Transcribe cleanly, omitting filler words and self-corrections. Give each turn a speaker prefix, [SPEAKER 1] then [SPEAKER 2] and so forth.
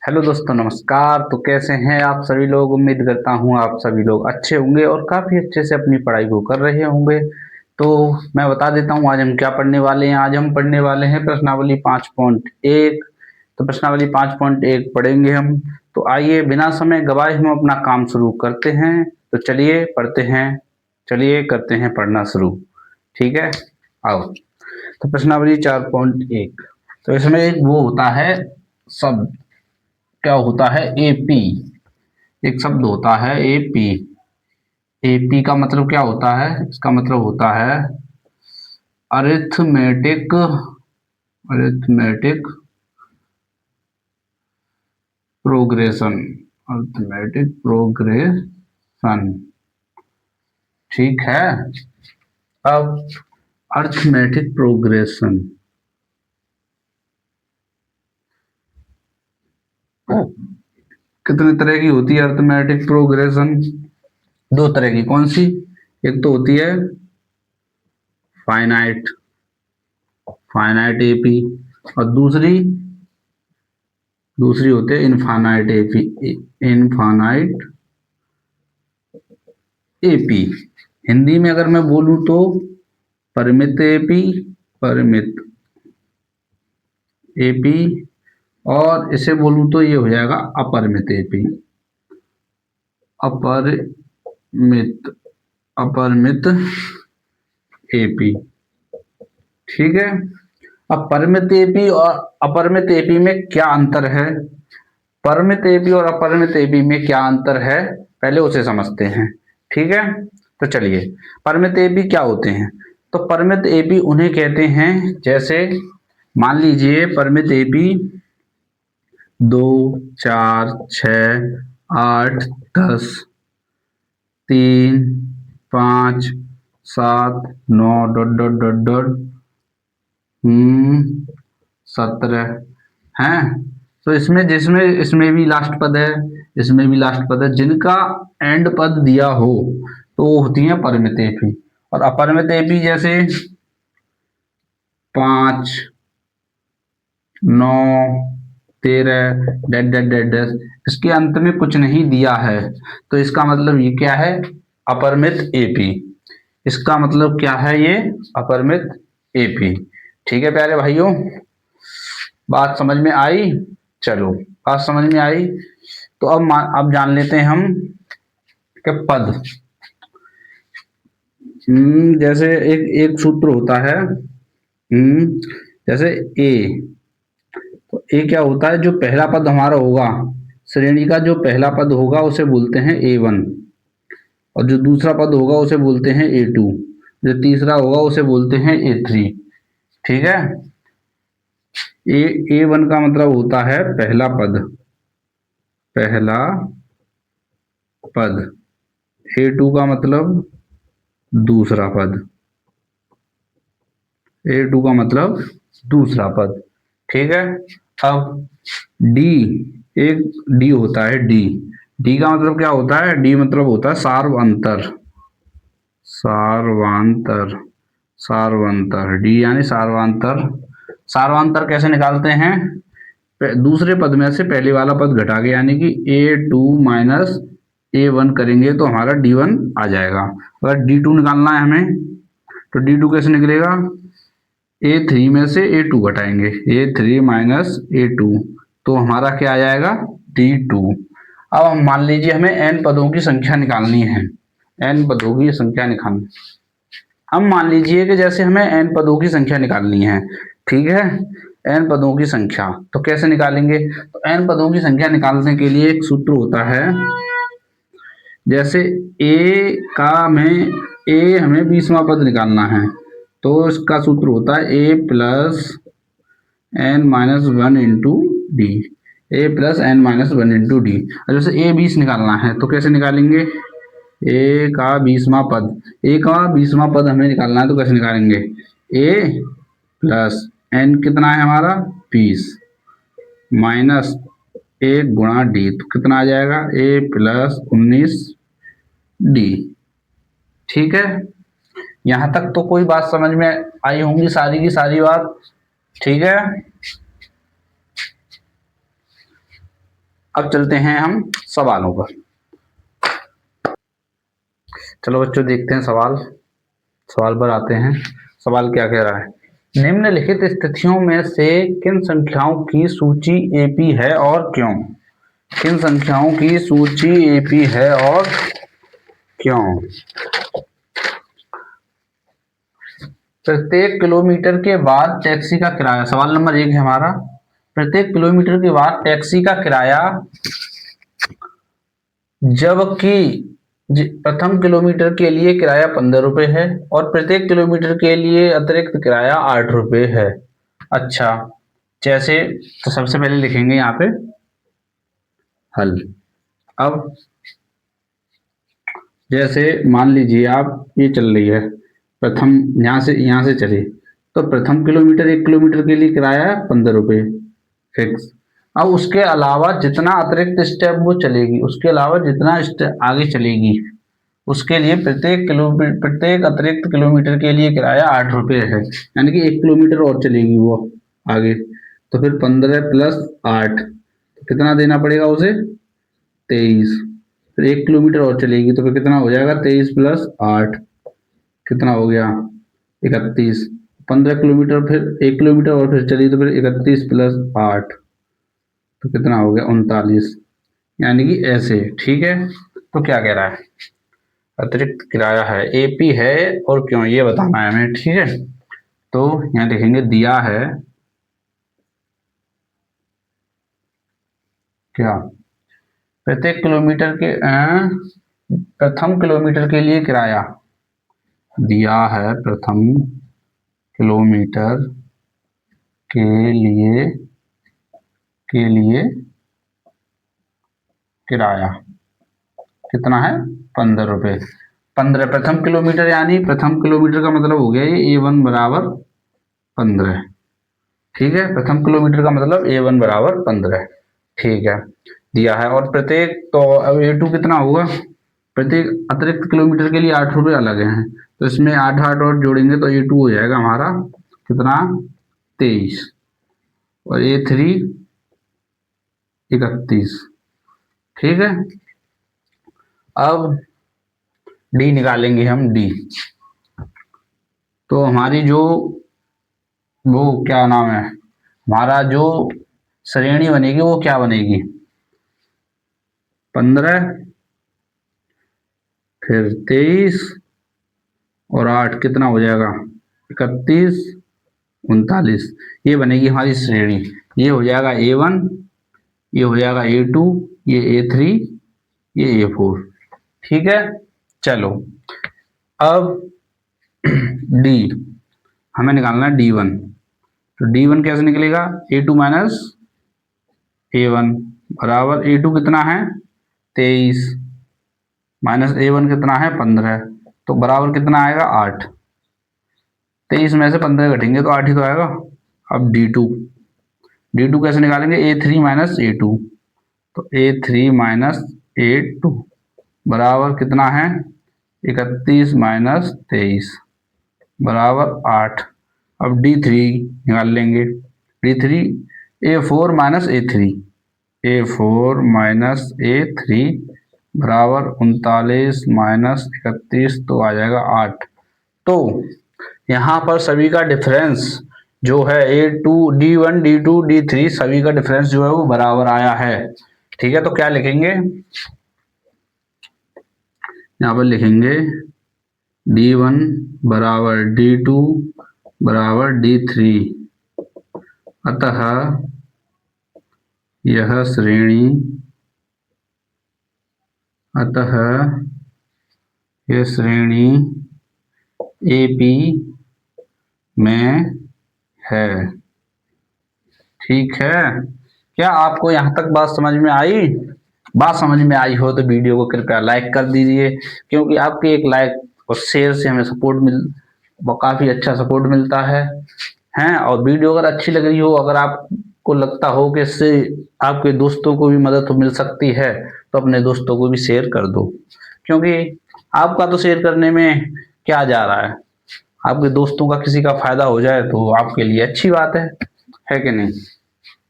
[SPEAKER 1] Hello दोस्तों, नमस्कार। तो कैसे हैं आप सभी लोग। उम्मीद करता हूँ आप सभी लोग अच्छे होंगे और काफ़ी अच्छे से अपनी पढ़ाई को कर रहे होंगे। तो मैं बता देता हूँ आज हम क्या पढ़ने वाले हैं। आज हम पढ़ने वाले हैं प्रश्नावली 5.1। तो प्रश्नावली 5.1 पढ़ेंगे हम। तो आइए बिना समय गवाए हम अपना काम शुरू करते हैं। तो चलिए पढ़ते हैं, चलिए करते हैं पढ़ना शुरू। ठीक है, आओ। तो प्रश्नावली 4.1, तो इसमें एक वो होता है शब्द, क्या होता है एपी। एक शब्द होता है एपी। एपी का मतलब क्या होता है, इसका मतलब होता है arithmetic, arithmetic progression, arithmetic progression. ठीक है। अब अरिथमेटिक प्रोग्रेशन कितने तरह की होती है। अरिथमेटिक प्रोग्रेशन दो तरह की। कौन सी? एक तो होती है फाइनाइट, फाइनाइट एपी, और दूसरी दूसरी होती है infinite AP, infinite AP. Hindi में अगर मैं बोलूं तो परिमित एपी, परिमित एपी, और इसे बोलूं तो ये हो जाएगा अपरिमित एपी, अपरिमित, अपरिमित एपी। ठीक है। अब परिमित एपी और अपरिमित एपी में क्या अंतर है, परिमित एपी और अपरिमित एपी में क्या अंतर है, पहले उसे समझते हैं। ठीक है। तो चलिए, परिमित एपी क्या होते हैं। तो परिमित एपी उन्हें कहते हैं, जैसे मान लीजिए परिमित AP 2, 4, 6, 8, 10, 3, 5, 7, 9 dot dot dot dot 17 हैं। तो इसमें जिसमें इसमें भी लास्ट पद है, इसमें भी लास्ट पद है, जिनका एंड पद दिया हो तो वो होती है परिमित एपी। और अपरिमित एपी जैसे 5, 9, 13 डेड डेड डेड डेड, इसके अंत में कुछ नहीं दिया है तो इसका मतलब ये क्या है, अपरिमित एपी। इसका मतलब क्या है, ये अपरिमित एपी। ठीक है प्यारे भाइयों, बात समझ में आई। चलो, बात समझ में आई। तो अब जान लेते हैं हम कि पद, जैसे एक एक सूत्र होता है। जैसे ए, तो ए क्या होता है, जो पहला पद हमारा होगा, श्रेणी का जो पहला पद होगा उसे बोलते हैं A1, और जो दूसरा पद होगा उसे बोलते हैं A2, जो तीसरा होगा उसे बोलते हैं A3। ठीक है। A1 का मतलब होता है पहला पद, पहला पद। A2 का मतलब दूसरा पद, A2 का मतलब दूसरा पद। ठीक है। अब डी, एक डी होता है डी। डी का मतलब क्या होता है, डी मतलब होता है सार्वअंतर, सार्वांतर, सार्वंतर डी यानी सार्वांतर। सार्वांतर कैसे निकालते हैं, दूसरे पद में से पहले वाला पद घटा के, यानी कि A2 माइनस A1 करेंगे तो हमारा D1 आ जाएगा। अगर D2 निकालना है हमें तो D2 कैसे निकलेगा, A3 में से A2 घटाएंगे, A3 माइनस A2, तो हमारा क्या आ जाएगा, D2। अब हम मान लीजिए हमें n पदों की संख्या निकालनी है, n पदों की संख्या निकालनी। हम मान लीजिए कि जैसे हमें n पदों की संख्या निकालनी है। ठीक है, n पदों की संख्या तो कैसे निकालेंगे। तो n पदों की संख्या निकालने के लिए एक सूत्र होता है। जैसे a का में a हमें 20वां पद निकालना है तो इसका सूत्र होता है a plus n minus one into डी, a plus n minus one into d. जैसे a 20 निकालना है तो कैसे निकालेंगे, a का 20वां पद, a का 20वां पद हमें निकालना है तो कैसे निकालेंगे, a प्लस n कितना है हमारा 20 माइनस 1 गुणा डी, तो कितना आ जाएगा a प्लस 19 डी। ठीक है, यहां तक तो कोई बात समझ में आई होंगी सारी की सारी बात। ठीक है। अब चलते हैं हम सवालों पर। चलो बच्चों देखते हैं सवाल पर आते हैं। सवाल क्या कह रहा है, निम्नलिखित स्थितियों में से किन संख्याओं की सूची एपी है और क्यों? किन संख्याओं की सूची एपी है और क्यों? प्रत्येक किलोमीटर के बाद टैक्सी का किराया, सवाल नंबर 1 है हमारा, प्रत्येक किलोमीटर के बाद टैक्सी का किराया जबकि प्रथम किलोमीटर के लिए किराया 15 रुपये है और प्रत्येक किलोमीटर के लिए अतिरिक्त किराया 8 रुपये है। अच्छा, जैसे तो सबसे पहले लिखेंगे यहाँ पे हल। अब जैसे मान लीजिए आप ये चल रही है, प्रथम यहाँ से चले तो प्रथम किलोमीटर 1 किलोमीटर के लिए किराया है 15 रुपये फिक्स। अब उसके अलावा जितना अतिरिक्त स्टेप वो चलेगी, उसके अलावा जितना स्टेप आगे चलेगी उसके लिए प्रत्येक अतिरिक्त किलोमीटर के लिए किराया 8 रुपये है, यानी कि 1 किलोमीटर और चलेगी वो आगे, तो फिर 15 प्लस 8 कितना देना पड़ेगा उसे, 23। फिर 1 किलोमीटर और चलेगी तो फिर कितना हो जाएगा, 23 प्लस 8 कितना हो गया, 31। 15 किलोमीटर फिर 1 किलोमीटर और फिर चली तो फिर 31 प्लस 8 तो कितना हो गया, 39। यानी कि ऐसे, ठीक है। तो क्या कह रहा है, अतिरिक्त किराया है, एपी है और क्यों, ये बताना है हमें, ठीक है। तो यहाँ लिखेंगे दिया है क्या, प्रत्येक किलोमीटर के प्रथम किलोमीटर के लिए किराया दिया है, प्रथम किलोमीटर के लिए किराया कितना है, 15 रुपये। 15 प्रथम किलोमीटर, यानी प्रथम किलोमीटर का मतलब हो गया ये A1 बराबर 15, ठीक है। प्रथम किलोमीटर का मतलब A1 बराबर 15, ठीक है, दिया है। और प्रत्येक, तो अब A2 कितना होगा, प्रत्येक अतिरिक्त किलोमीटर के लिए 8 रुपये अलग हैं, तो इसमें 8 8 और जोड़ेंगे तो A2 हो जाएगा हमारा कितना, 23, और A3 31, ठीक है। अब डी निकालेंगे हम, डी। तो हमारी जो वो क्या नाम है, हमारा जो श्रेणी बनेगी वो क्या बनेगी, 15 फिर 23 और 8 कितना हो जाएगा, 31 39, ये बनेगी हमारी श्रेणी। ये हो जाएगा A1, ये हो जाएगा A2, ये A3, ये A4, ठीक है। चलो अब डी हमें निकालना है D1। तो D1 कैसे निकलेगा, A2 माइनस A1 बराबर A2 कितना है 23 माइनस A1 कितना है 15, तो बराबर कितना आएगा 8। 23 में से 15 घटेंगे तो 8 ही तो आएगा। अब D2 कैसे निकालेंगे, A3 माइनस A2, तो A3 माइनस A2 बराबर कितना है 31 माइनस 23 बराबर 8। अब D3 निकाल लेंगे, D3 A4 minus A3, A4 minus A3 बराबर 39 माइनस 31 तो आ जाएगा 8। तो यहाँ पर सभी का डिफरेंस जो है A2 D1 D2 D3 सभी का डिफरेंस जो है वो बराबर आया है, ठीक है। तो क्या लिखेंगे, यहाँ पर लिखेंगे D1 बराबर D2 बराबर D3, अतः यह श्रेणी AP में है, ठीक है। क्या आपको यहाँ तक बात समझ में आई? बात समझ में आई हो तो वीडियो को कृपया लाइक कर दीजिए, क्योंकि आपके एक लाइक और शेयर से हमें काफ़ी अच्छा सपोर्ट मिलता है। और वीडियो अगर अच्छी लग रही हो, अगर आपको लगता हो कि इससे आपके दोस्तों को भी मदद मिल सकती है, तो अपने दोस्तों को भी शेयर कर दो, क्योंकि आपका तो शेयर करने में क्या जा रहा है, आपके दोस्तों का किसी का फायदा हो जाए तो आपके लिए अच्छी बात है कि नहीं।